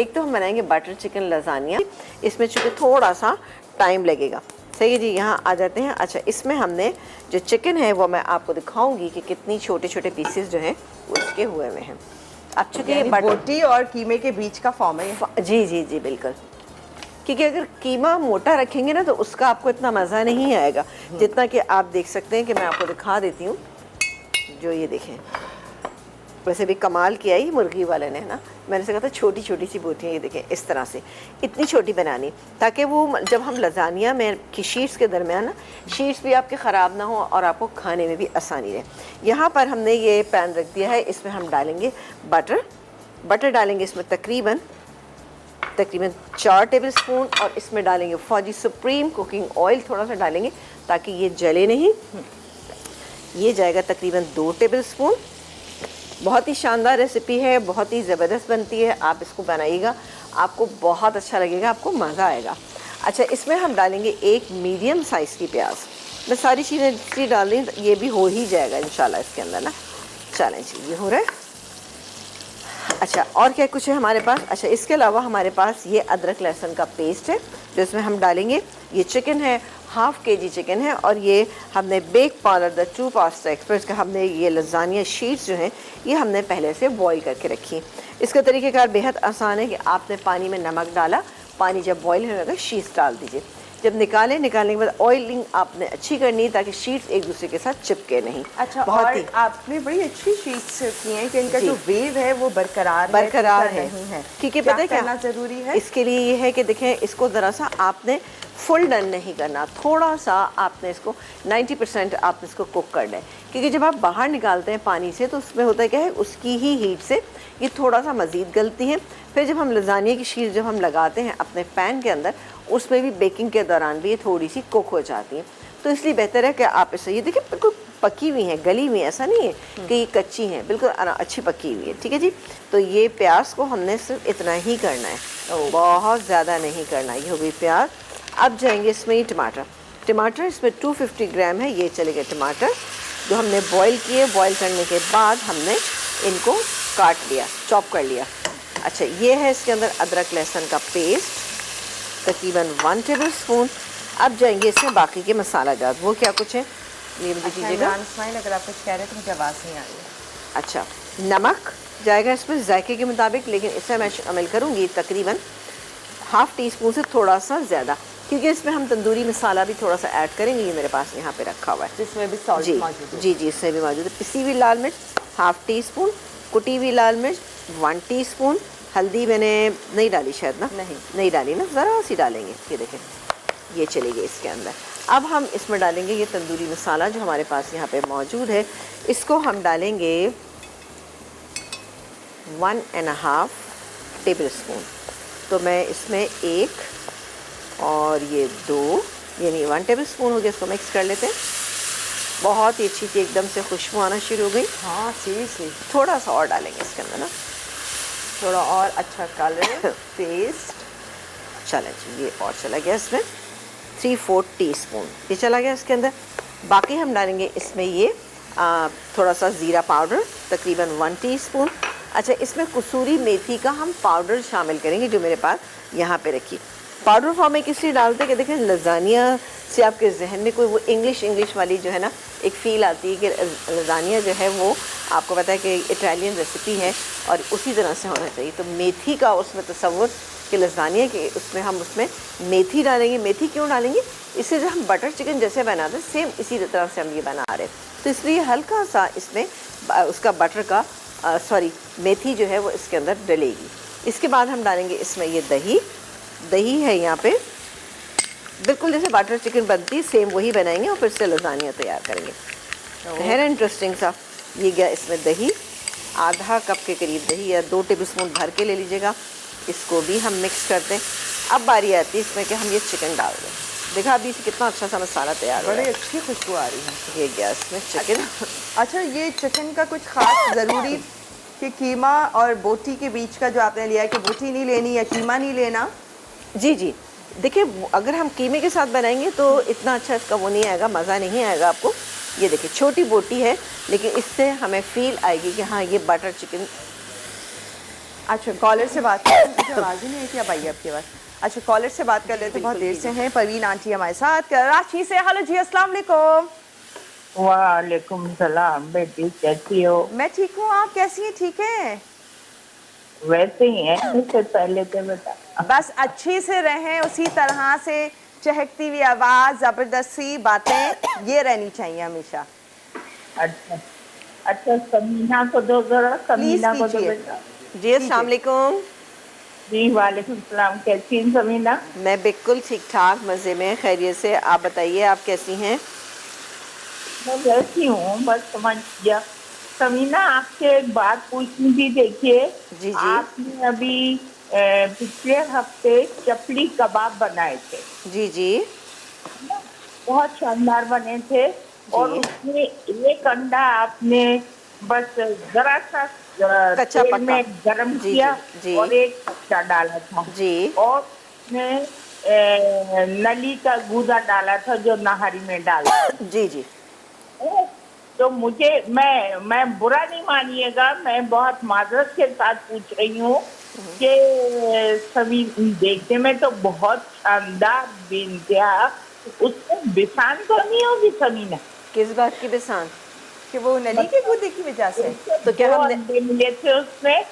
एक तो हम बनाएंगे बटर चिकन लजानिया, इसमें चूँकि थोड़ा सा टाइम लगेगा। सही है जी, यहाँ आ जाते हैं। अच्छा, इसमें हमने जो चिकन है वो मैं आपको दिखाऊंगी कि कितनी छोटे छोटे पीसेस जो हैं वो इसके हुए हुए हैं। अब चूँकि ये बोटी और कीमे के बीच का फॉर्म है। जी जी जी बिल्कुल, क्योंकि अगर कीमा मोटा रखेंगे ना तो उसका आपको इतना मज़ा नहीं आएगा जितना कि आप देख सकते हैं। कि मैं आपको दिखा देती हूँ, जो ये देखें, वैसे भी कमाल किया ही मुर्गी वाले ने, है ना। मैंने से कहा था छोटी छोटी सी बोटियाँ, ये देखें इस तरह से इतनी छोटी बनानी, ताकि वो जब हम लजानिया में की शीट्स के दरमियान ना शीट्स भी आपके ख़राब ना हो और आपको खाने में भी आसानी रहे। यहाँ पर हमने ये पैन रख दिया है, इसमें हम डालेंगे बटर डालेंगे इसमें तकरीबन 4 टेबल स्पून, और इसमें डालेंगे फौजी सुप्रीम कुकिंग ऑयल थोड़ा सा डालेंगे ताकि ये जले नहीं। ये जाएगा तकरीबन 2 टेबल स्पून। बहुत ही शानदार रेसिपी है, बहुत ही ज़बरदस्त बनती है, आप इसको बनाइएगा, आपको बहुत अच्छा लगेगा, आपको मज़ा आएगा। अच्छा, इसमें हम डालेंगे एक मीडियम साइज़ की प्याज। मैं सारी चीज़ें डाल रही हूँ, ये भी हो ही जाएगा इंशाल्लाह इसके अंदर ना। चलें जी, ये हो रहा है। अच्छा, और क्या कुछ है हमारे पास? अच्छा, इसके अलावा हमारे पास ये अदरक लहसुन का पेस्ट है जो इसमें हम डालेंगे। ये चिकन है, ½ kg चिकन है, और ये हमने bake powder the true pasta express का हमने ये लजानिया शीट्स जो हैं ये हमने पहले से बॉईल करके रखी। इसका तरीक़ेकार बेहद आसान है कि आपने पानी में नमक डाला, पानी जब बॉईल होने लगा शीट्स डाल दीजिए। जब निकालने के बाद ऑयलिंग आपने अच्छी करनी है ताकि शीट्स एक दूसरे के साथ चिपके नहीं। अच्छा, बहुत ही आपने बड़ी अच्छी शीट्स की हैं कि इनका जो वेव है वो बरकरार है। क्योंकि पता है क्या ज़रूरी है इसके लिए? ये है कि देखें, इसको ज़रा सा आपने फुल डन नहीं करना, थोड़ा सा आपने इसको 90% आपने इसको कुक करना है। क्योंकि जब आप बाहर निकालते हैं पानी से तो उसमें होता है क्या है, उसकी ही हीट से ये थोड़ा सा मज़ीद गलती है। फिर जब हम लजानिया की शीट जब हम लगाते हैं अपने पैन के अंदर, उसमें भी बेकिंग के दौरान भी ये थोड़ी सी कुक हो जाती हैं। तो इसलिए बेहतर है कि आप इसे, ये देखिए बिल्कुल पकी हुई हैं, गली हुई, ऐसा नहीं है कि ये कच्ची हैं, बिल्कुल अच्छी पकी हुई है। ठीक है जी, तो ये प्याज को हमने सिर्फ इतना ही करना है, बहुत ज़्यादा नहीं करना। ये हो गई प्याज। अब जाएंगे इसमें ये टमाटर इसमें 250 ग्राम है, ये चले गए टमाटर जो हमने बॉईल किए। बॉईल करने के बाद हमने इनको काट लिया, चॉप कर लिया। अच्छा, ये है इसके अंदर अदरक लहसुन का पेस्ट तकरीबन 1 टेबल स्पून। अब जाएंगे इसमें बाकी के मसाला जात, वो क्या कुछ है ये भी दीजिएगा। अगर आप कुछ कह रहे हैं तो मुझे आवाज़ नहीं आ रही है। अच्छा, नमक जाएगा इसमें जायके के मुताबिक, लेकिन इसमें मैं अमल करूँगी तकरीबन ½ टीस्पून से थोड़ा सा ज़्यादा, क्योंकि इसमें हम तंदूरी मसाला भी थोड़ा सा ऐड करेंगे। ये मेरे पास यहाँ पे रखा हुआ है, जिसमें भी सॉल्ट मौजूद है। जी जी, इसमें भी मौजूद है। पिसी हुई लाल मिर्च ½ टीस्पून, कुटी हुई लाल मिर्च 1 टीस्पून, हल्दी मैंने नहीं डाली शायद ना, नहीं डाली ना, ज़रा सी डालेंगे। ये देखें, ये चली गई इसके अंदर। अब हम इसमें डालेंगे ये तंदूरी मसाला जो हमारे पास यहाँ पे मौजूद है, इसको हम डालेंगे 1½ टेबल स्पून। तो मैं इसमें 1 और ये 2, यानी 1 टेबल स्पून हो गया, इसको मिक्स कर लेते हैं। बहुत ही अच्छी सी एकदम से खुशबू आना शुरू हो गई। हाँ, सीरियसली थोड़ा सा और डालेंगे इसके अंदर ना, थोड़ा और अच्छा कलर पेस्ट। चला जी, ये और चला गया इसमें 3/4 टीस्पून, ये चला गया इसके अंदर। बाकी हम डालेंगे इसमें ये थोड़ा सा ज़ीरा पाउडर तकरीबन 1 टीस्पून। अच्छा, इसमें कसूरी मेथी का हम पाउडर शामिल करेंगे जो मेरे पास यहाँ पे रखी। पाउडर फॉर्म में किस लिए डालते हैं कि देखें, लजानिया से आपके जहन में कोई वो इंग्लिश वाली जो है ना एक फ़ील आती है कि लजानिया जो है वो आपको पता है कि इटालियन रेसिपी है और उसी तरह से होना चाहिए। तो मेथी का उसमें तसव्वुर कि लजानिया के उसमें हम उसमें मेथी डालेंगे। मेथी क्यों डालेंगे? इससे जो हम बटर चिकन जैसे बनाते हैं सेम इसी तरह से हम ये बना रहे हैं, तो इसलिए हल्का सा इसमें उसका बटर का मेथी जो है वो इसके अंदर डलेगी। इसके बाद हम डालेंगे इसमें ये दही है यहाँ पे, बिल्कुल जैसे बटर चिकन बनती है सेम वही बनाएंगे और फिर से लजानिया तैयार करेंगे। है ना इंटरेस्टिंग सा। ये गया इसमें दही, ½ कप के करीब दही या 2 टेबल स्पून भर के ले लीजिएगा। इसको भी हम मिक्स करते हैं। अब बारी आती है इसमें कि हम ये चिकन डाल दें। देखा अभी से कितना अच्छा सा मसाला तैयार हो रहा है, बड़ी अच्छी खुशबू आ रही है। ये गया इसमें चिकन। अच्छा, ये चिकन का कुछ खास ज़रूरी कि कीमा और बोटी के बीच का जो आपने लिया है कि बोटी नहीं लेनी या कीमा नहीं लेना? जी जी, देखिए अगर हम कीमे के साथ बनाएंगे तो इतना अच्छा इसका वो नहीं आएगा, मज़ा नहीं आएगा आपको। ये देखिए छोटी बोटी है लेकिन इससे हमें फील आएगी कि हाँ ये बटर चिकन। अच्छा कॉलर से बात कर मुझे आवाज़ ही नहीं आई थी, अब आई आपकी आवाज़। अच्छा कॉलर से बात कर लेते, बहुत देर से हैं। परवीन आंटी हमारे साथ, कराची से। हेलो जी, अस्सलाम वालेकुम। वालेकुम सलाम बेटी, कैसी हो? मैं ठीक हूँ, आप कैसी हैं? ठीक है, वैसे ही है इससे पहले के बेटा। बस अच्छी से रहें, उसी तरह से चहकती हुई आवाज़, ज़बरदस्ती बातें, ये रहनी चाहिए हमेशा। अच्छा अच्छा, समीना को दो जरा, समीना को दो कीजिए। बेटा। जी अस्सलाम वालेकुम। जी वालेकुम सलाम, कैसी हैं समीना? मैं बिल्कुल ठीक ठाक, मज़े में, खैरियत से। आप बताइए, आप कैसी हैं? मैं वैसी हूँ, बस समझ गया। समीना, आपसे एक बात पूछनी थी। देखिए, जी। आपने अभी पिछले हफ्ते चपली कबाब बनाए थे, जी जी बहुत शानदार बने थे। और उसमें एक अंडा आपने बस जरा सा कच्चा तेल पक्का। में गरम जी किया जी और एक कच्चा डाला था। जी और उसमें नली का गूदा डाला था जो नहारी में डाला। जी जी तो मुझे, मैं बुरा नहीं मानिएगा, मैं बहुत माजरत के साथ पूछ रही हूँ कि सभी देखने में तो बहुत शानदार बेनतिहा, उसमें बिसान तो नहीं होगी समीना? किस बात की बिसान? कि वो नली के गूदे की वजह से। तो क्या दो हमने अंडे मिले थे उसमें,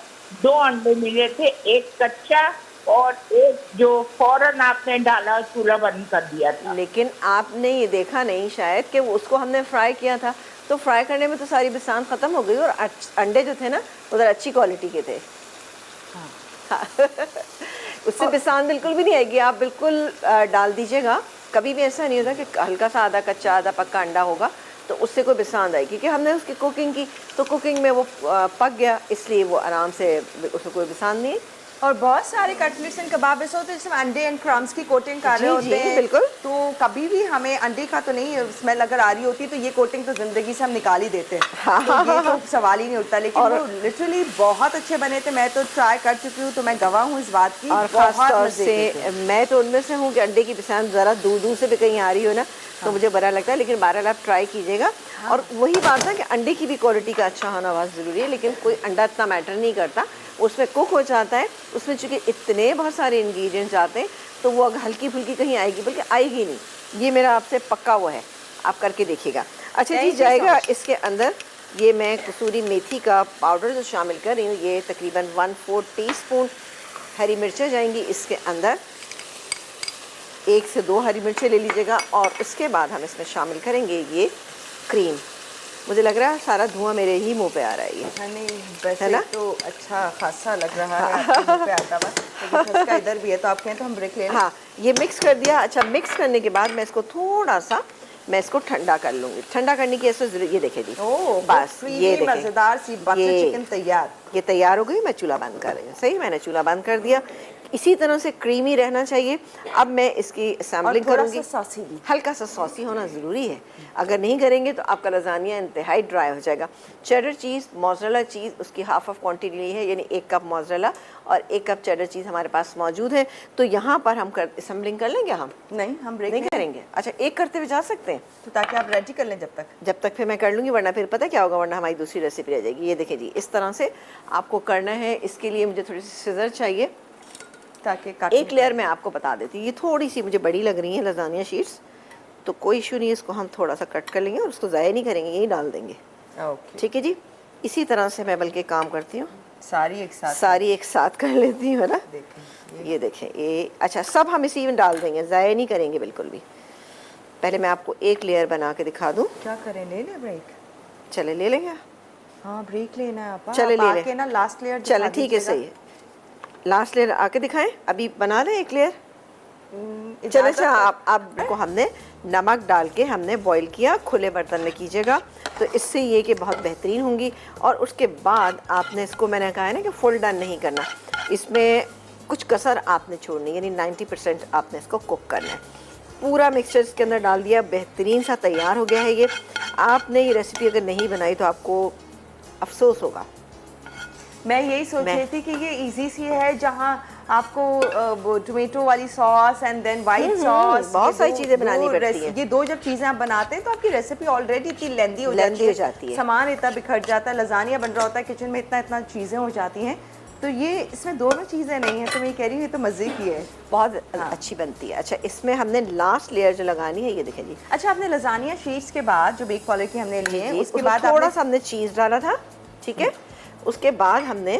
2 अंडे मिले थे, एक कच्चा और एक जो फौरन आपने डाला, चूल्हा बंद कर दिया था। लेकिन आपने ये देखा नहीं शायद कि वो उसको हमने फ्राई किया था, तो फ्राई करने में तो सारी बिसान ख़त्म हो गई और अंडे जो थे ना उधर अच्छी क्वालिटी के थे। हाँ। उससे बिसान बिल्कुल भी नहीं आएगी। आप बिल्कुल डाल दीजिएगा, कभी भी ऐसा नहीं होता कि हल्का सा आधा कच्चा आधा पक्का अंडा होगा तो उससे कोई बिसान आएगी, क्योंकि हमने उसकी कुकिंग की तो कुकिंग में वो पक गया, इसलिए वो आराम से, उसमें कोई बिसान नहीं है। और बहुत सारे कटलेट्स एंड कबाब ऐसे होते हैं जिसमें अंडे एंड क्रम्स की कोटिंग कर रहे जी, होते जी, हैं। बिल्कुल। तो कभी भी हमें अंडे का तो नहीं स्मेल अगर आ रही होती तो ये कोटिंग तो जिंदगी से हम निकाल ही देते हैं। तो ये तो सवाल ही नहीं उठता। लेकिन और वो लिटरली बहुत अच्छे बने थे, मैं तो ट्राई कर चुकी हूँ, तो मैं गवाह हूँ इस बात की। और ख़ास बहुत तौर मज़े के थे। से मैं तो उनमें से हूँ कि अंडे की बिसान ज़रा दूर दूर से भी कहीं आ रही हो ना तो मुझे बुरा लगता है, लेकिन बहरहाल आप ट्राई कीजिएगा। और वही बात है कि अंडे की भी क्वालिटी का अच्छा होना बहुत ज़रूरी है, लेकिन कोई अंडा इतना मैटर नहीं करता, उसमें कुक हो जाता है। उसमें चूँकि इतने बहुत सारे इंग्रेडिएंट्स आते हैं तो वो अगर हल्की फुल्की कहीं आएगी, बल्कि आएगी नहीं। ये मेरा आपसे पक्का वो है, आप करके देखिएगा। अच्छा जी, Thank you so जाएगा much। इसके अंदर ये मैं कसूरी मेथी का पाउडर जो शामिल कर रही हूँ, ये तकरीबन 1/4 टीस्पून। हरी मिर्चें जाएंगी इसके अंदर, 1 से 2 हरी मिर्चें ले लीजिएगा। और उसके बाद हम इसमें शामिल करेंगे ये क्रीम। मुझे लग रहा है सारा धुआं मेरे ही मुंह पे आ रहा है ये। नहीं है वैसे ना? तो अच्छा खासा लग रहा है आपके मुंह पे आता हुआ, लेकिन उसका इधर भी है, तो आप कहें तो हम ब्रेक ले लें। हाँ, ये मिक्स कर दिया। अच्छा, मिक्स करने के बाद मैं इसको थोड़ा सा ठंडा कर लूँगी। ठंडा करने की ऐसे ज़रूरत, ये देखें जी, ओह बस ये देखें, मज़ेदार सी बटर ये- चिकन तैयार। ये तैयार हो गई। मैं चूल्हा बंद कर रही हूँ। सही, मैंने चूल्हा बंद कर दिया। इसी तरह से क्रीमी रहना चाहिए। अब मैं इसकी असेंबलिंग थोड़ा करूँगी। सा सॉसी भी। हल्का सा सॉसी होना ज़रूरी है, अगर नहीं करेंगे तो आपका लजानिया इंतहाई ड्राई हो जाएगा। चेडर चीज़, मोज़रेला चीज़, उसकी हाफ ऑफ क्वांटिटी ली है, यानी 1 कप मोज़रेला और 1 कप चेडर चीज़ हमारे पास मौजूद है। तो यहाँ पर हम असेंबलिंग कर लेंगे। हम नहीं, हम ब्रेक नहीं लें, करेंगे। अच्छा, एक करते हुए जा सकते हैं तो ताकि आप रेडी कर लें जब तक। फिर मैं कर लूँगी, वरना फिर पता क्या होगा, वरना हमारी दूसरी रेसिपी रह जाएगी। ये देखें जी, इस तरह से आपको करना है। इसके लिए मुझे थोड़ी सी सिजर चाहिए, ताकि एक लेयर मैं आपको बता देती हूँ। ये थोड़ी सी मुझे बड़ी लग रही है लजानिया शीट्स, तो कोई इशू नहीं है, इसको हम थोड़ा सा कट कर लेंगे और उसको ज़ाया नहीं करेंगे, यही डाल देंगे। ओके, ठीक है जी। इसी तरह से मैं बल्कि काम करती हूँ, सारी एक साथ कर लेती हूँ, है ना। देखें ये देखें, ये अच्छा, सब हम इसी में डाल देंगे, ज़ाया नहीं करेंगे बिल्कुल भी। पहले मैं आपको एक लेयर बना के दिखा दूँ। क्या करें, ले लें ब्रेक? चले ले लेंगे। हाँ, ब्रेक लेना है आपा। चले आप ले लें। आके ना लास्ट लेयर चलें, ठीक है, सही है। लास्ट लेयर आके दिखाएं, अभी बना लें एक लेयर। चले, अच्छा, आपको हमने नमक डाल के हमने बॉईल किया, खुले बर्तन में कीजिएगा, तो इससे ये कि बहुत बेहतरीन होंगी। और उसके बाद आपने इसको, मैंने कहा है ना कि फुल डन नहीं करना, इसमें कुछ कसर आपने छोड़नी, यानी 90% आपने इसको कुक करना है। पूरा मिक्सचर इसके अंदर डाल दिया, बेहतरीन सा तैयार हो गया है ये। आपने ये रेसिपी अगर नहीं बनाई तो आपको अफसोस होगा। मैं यही सोच रही थी कि ये इजी सी है, जहाँ आपको टोमेटो वाली sauce and then white sauce, बहुत सारी चीज़ें बनानी पड़ती हैं। ये दो जब चीज़ें आप बनाते हैं तो आपकी रेसिपी ऑलरेडी इतनी लेंदी हो जाती है, जाती है। सामान इतना बिखर जाता है, लजानिया बन रहा होता है किचन में, इतना चीज़ें हो जाती हैं, तो ये इसमें दोनों चीज़ें नहीं हैं, तो मैं ये कह रही हूँ ये तो मज़े की है। बहुत अच्छी बनती है। अच्छा, इसमें हमने लास्ट लेयर जो लगानी है, ये देखें जी। अच्छा, आपने लजानिया शीट्स के बाद जो बेक पॉलर की हमने लिए हैं, जी, उसके उसमें बाद थोड़ा आपने सा हमने चीज़ डाला था, ठीक है। उसके बाद हमने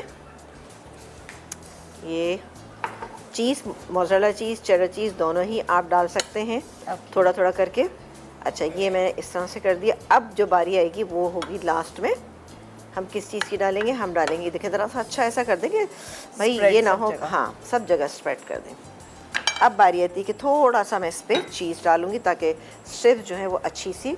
ये चीज़, मोज़रेला चीज़, चेडर चीज़ दोनों ही आप डाल सकते हैं थोड़ा थोड़ा करके। अच्छा, ये मैंने इस तरह से कर दिया। अब जो बारी आएगी वो होगी लास्ट में, हम किस चीज़ की डालेंगे, हम डालेंगे, देखें ज़रा सा अच्छा ऐसा कर देंगे भाई, Spread ये ना सब हो, जगह। हाँ सब जगह स्प्रेड कर दें। अब बारी आती है कि थोड़ा सा मैं इस पर चीज़ डालूंगी ताकि सिर्फ जो है वो अच्छी सी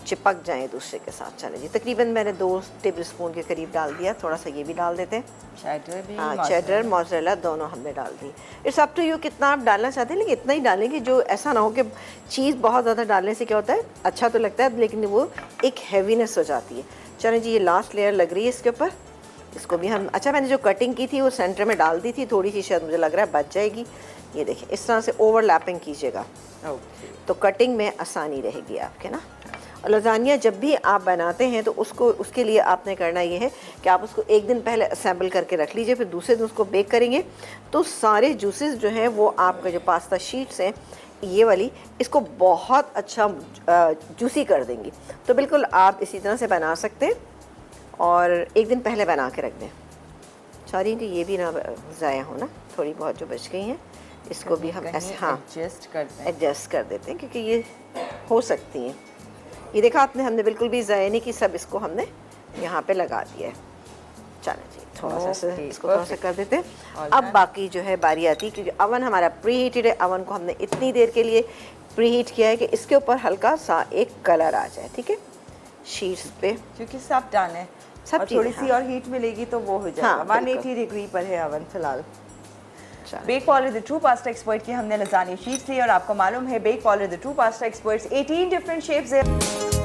चिपक जाए दूसरे के साथ। चले जी, तकरीबन मैंने 2 टेबल स्पून के करीब डाल दिया। थोड़ा सा ये भी डाल देते हैं। चेडर भी, हाँ, चेडर मोज़रेला दोनों हमने डाल दी। इट्स अप टू यू कितना आप डालना चाहते हैं, लेकिन इतना ही डालेंगे जो ऐसा ना हो कि चीज़ बहुत ज़्यादा डालने से क्या होता है, अच्छा तो लगता है लेकिन वो एक हैवीनेस हो जाती है। चलें जी, ये लास्ट लेयर लग रही है इसके ऊपर, इसको भी हम, अच्छा मैंने जो कटिंग की थी वो सेंटर में डाल दी थी, थोड़ी सी शायद मुझे लग रहा है बच जाएगी। ये देखिए, इस तरह से ओवरलैपिंग कीजिएगा तो कटिंग में आसानी रहेगी आपके ना। और लजानिया जब भी आप बनाते हैं तो उसके लिए आपने करना ये है कि आप उसको एक दिन पहले असेंबल करके रख लीजिए, फिर दूसरे दिन उसको बेक करेंगे तो सारे जूसेस जो हैं वो आपका जो पास्ता शीट्स हैं ये वाली, इसको बहुत अच्छा जूसी कर देंगी। तो बिल्कुल आप इसी तरह से बना सकते हैं और एक दिन पहले बना के रख दें। सॉरी कि ये भी ना ज़ाया हो ना, थोड़ी बहुत जो बच गई हैं इसको भी हम ऐसे हाँ एडजस्ट कर देते हैं क्योंकि ये हो सकती हैं। ये देखा आपने, हमने बिल्कुल भी ज़ाया नहीं कि सब इसको हमने यहाँ पे लगा दिया है। चलो जी, थोड़ा सा इसको थोड़ा सा कर देते हैं। अब बाकी जो है बारी आती है, क्योंकि अवन हमारा प्री हीटेड है, अवन को हमने इतनी देर के लिए प्री हीट किया है कि इसके ऊपर हल्का सा एक कलर आ जाए, ठीक है, शीट्स पे, क्योंकि सब डन है, सब और चीज़ें, थोड़ी सी और हीट मिलेगी तो वो हो जाएगा। हाँ, 180 डिग्री पर है अवन फिलहाल। चलो। Bake parlour the true pasta expert की हमने लजानिया शीट्स ली और आपको मालूम है bake parlour the true pasta experts 18 different shapes है।